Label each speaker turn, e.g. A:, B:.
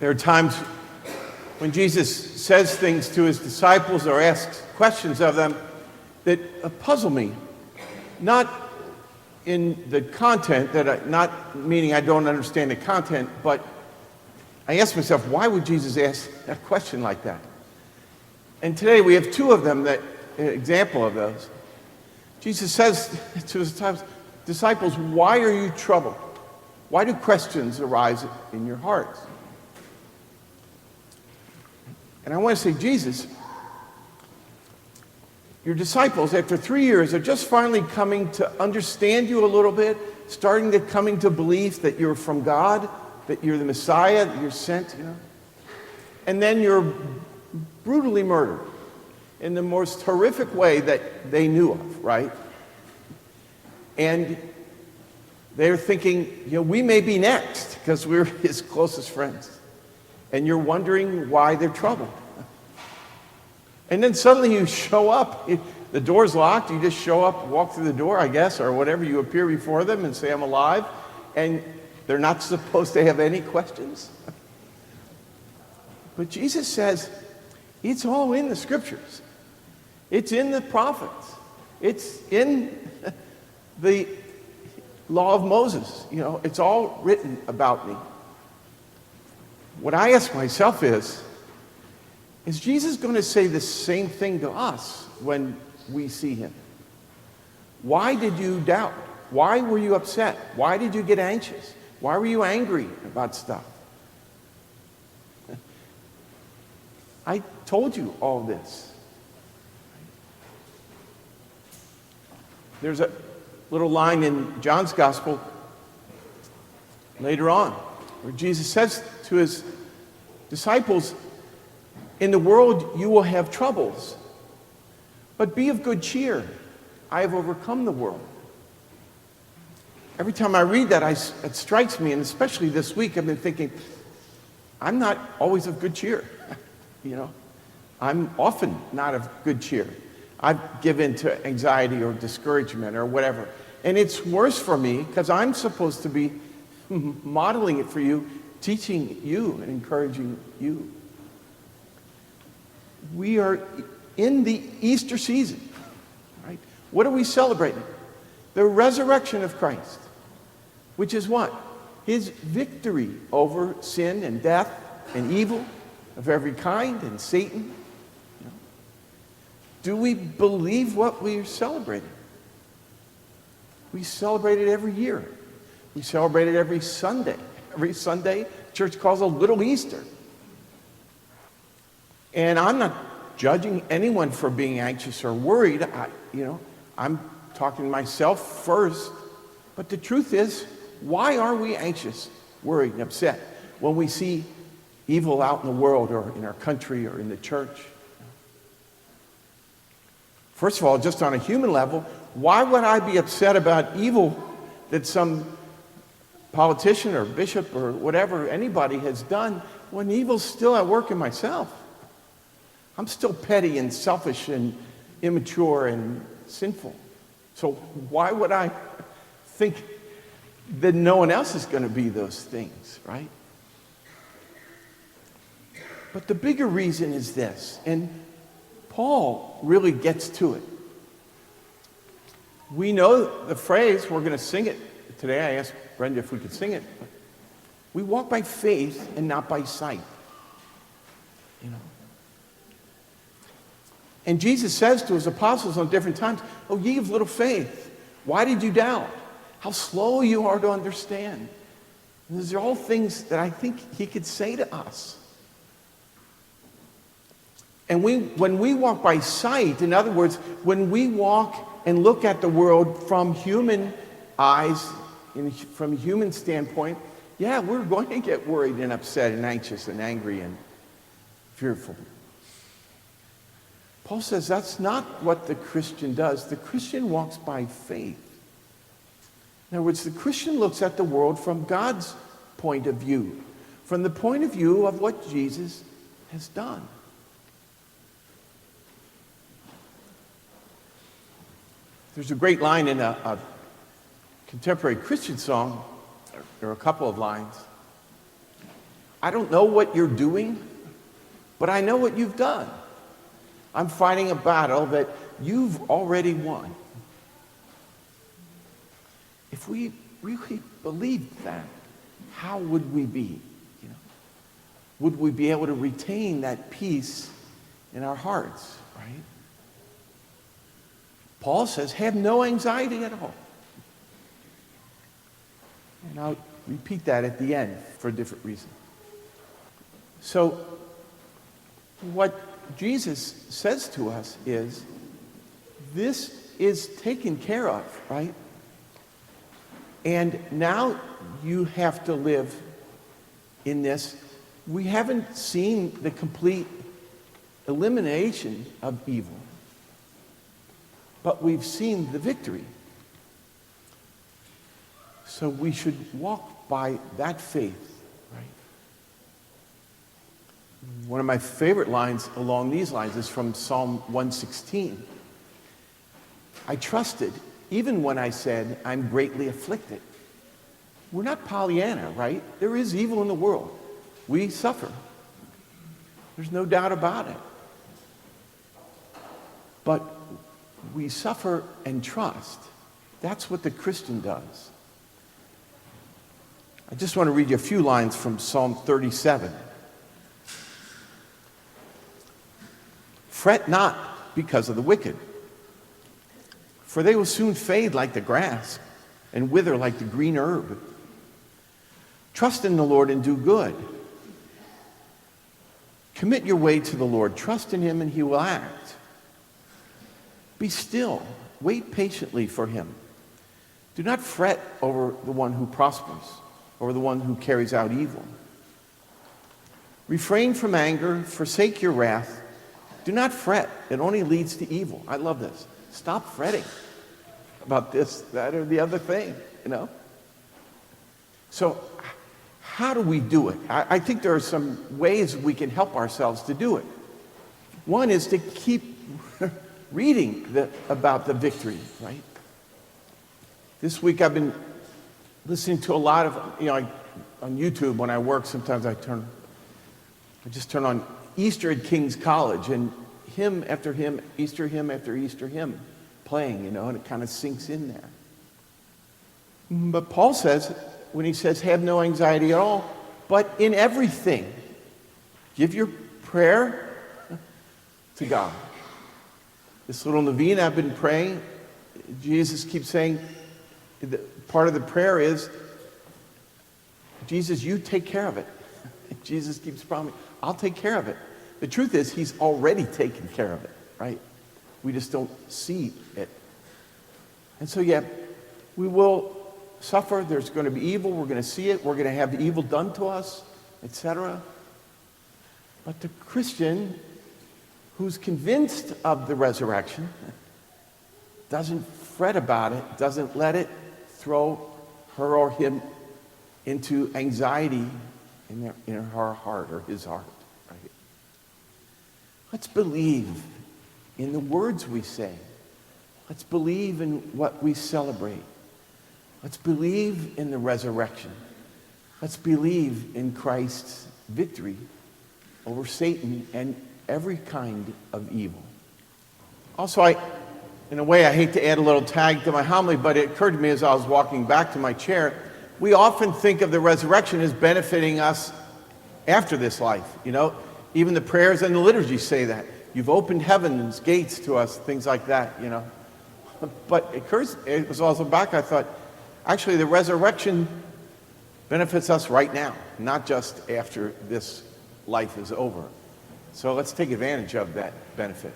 A: There are times when Jesus says things to his disciples or asks questions of them that puzzle me. Not in the content, not meaning I don't understand the content, but I ask myself, why would Jesus ask a question like that? And today we have two of them, an example of those. Jesus says to his disciples, why are you troubled? Why do questions arise in your hearts? And I want to say, Jesus, your disciples, after 3 years, are just finally coming to understand you a little bit, starting to coming to belief that you're from God, that you're the Messiah, that you're sent, And then you're brutally murdered in the most horrific way that they knew of, right? And they're thinking, we may be next because we're his closest friends. And you're wondering why they're troubled. And then suddenly you show up. The door's locked. You just show up, walk through the door, I guess, or whatever. You appear before them and say, I'm alive. And they're not supposed to have any questions. But Jesus says, it's all in the scriptures. It's in the prophets. It's in the law of Moses. It's all written about me. What I ask myself is Jesus going to say the same thing to us when we see him? Why did you doubt? Why were you upset? Why did you get anxious? Why were you angry about stuff? I told you all this. There's a little line in John's gospel later on where Jesus says to his disciples, in the world you will have troubles, but be of good cheer. I have overcome the world. Every time I read that, it strikes me, and especially this week, I've been thinking, I'm not always of good cheer. I'm often not of good cheer. I give in to anxiety or discouragement or whatever. And it's worse for me because I'm supposed to be modeling it for you, teaching you and encouraging you. We are in the Easter season, right? What are we celebrating? The resurrection of Christ, which is what? His victory over sin and death and evil of every kind and Satan. Do we believe what we are celebrating? We celebrate it every year. We celebrate it every Sunday. Every Sunday, church calls a little Easter. And I'm not judging anyone for being anxious or worried. I'm talking to myself first. But the truth is, why are we anxious, worried, and upset when we see evil out in the world or in our country or in the church? First of all, just on a human level, why would I be upset about evil that some politician or bishop or whatever, anybody has done, when evil's still at work in myself? I'm still petty and selfish and immature and sinful. So why would I think that no one else is going to be those things, right? But the bigger reason is this, and Paul really gets to it. We know the phrase, we're going to sing it. Today I asked Brenda if we could sing it. We walk by faith and not by sight. And Jesus says to his apostles on different times, oh, ye of little faith, why did you doubt? How slow you are to understand. And these are all things that I think he could say to us. And when we walk by sight, in other words, when we walk and look at the world from human eyes, from a human standpoint, yeah, we're going to get worried and upset and anxious and angry and fearful. Paul says that's not what the Christian does. The Christian walks by faith. In other words, the Christian looks at the world from God's point of view, from the point of view of what Jesus has done. There's a great line in a contemporary Christian song, there are a couple of lines. I don't know what you're doing, but I know what you've done. I'm fighting a battle that you've already won. If we really believed that, how would we be? Would we be able to retain that peace in our hearts, right? Paul says, have no anxiety at all. And I'll repeat that at the end for a different reason. So, what Jesus says to us is, this is taken care of, right? And now you have to live in this. We haven't seen the complete elimination of evil, but we've seen the victory. So we should walk by that faith, right? One of my favorite lines along these lines is from Psalm 116. I trusted even when I said, I'm greatly afflicted. We're not Pollyanna, right? There is evil in the world. We suffer. There's no doubt about it. But we suffer and trust. That's what the Christian does. I just want to read you a few lines from Psalm 37. Fret not because of the wicked, for they will soon fade like the grass and wither like the green herb. Trust in the Lord and do good. Commit your way to the Lord. Trust in him and he will act. Be still. Wait patiently for him. Do not fret over the one who prospers, or the one who carries out evil. Refrain from anger. Forsake your wrath. Do not fret. It only leads to evil. I love this. Stop fretting about this, that, or the other thing, So how do we do it? I think there are some ways we can help ourselves to do it. One is to keep reading about the victory, right? This week I've been listening to a lot of, on YouTube when I work, sometimes I just turn on Easter at King's College, and hymn after hymn, Easter hymn after Easter hymn playing, and it kind of sinks in there. But Paul says, when he says, have no anxiety at all, but in everything, give your prayer to God. This little novena I've been praying, Jesus keeps saying, part of the prayer is, Jesus, you take care of it. Jesus keeps promising, I'll take care of it. The truth is, he's already taken care of it, right? We just don't see it. And so, we will suffer. There's going to be evil. We're going to see it. We're going to have the evil done to us, etc. But the Christian who's convinced of the resurrection doesn't fret about it, doesn't let it throw her or him into anxiety in her heart or his heart. Right? Let's believe in the words we say. Let's believe in what we celebrate. Let's believe in the resurrection. Let's believe in Christ's victory over Satan and every kind of evil. Also, in a way, I hate to add a little tag to my homily, but it occurred to me as I was walking back to my chair, we often think of the resurrection as benefiting us after this life. Even the prayers and the liturgy say that. You've opened heaven's gates to us, things like that, But it was also back, I thought, actually the resurrection benefits us right now, not just after this life is over. So let's take advantage of that benefit.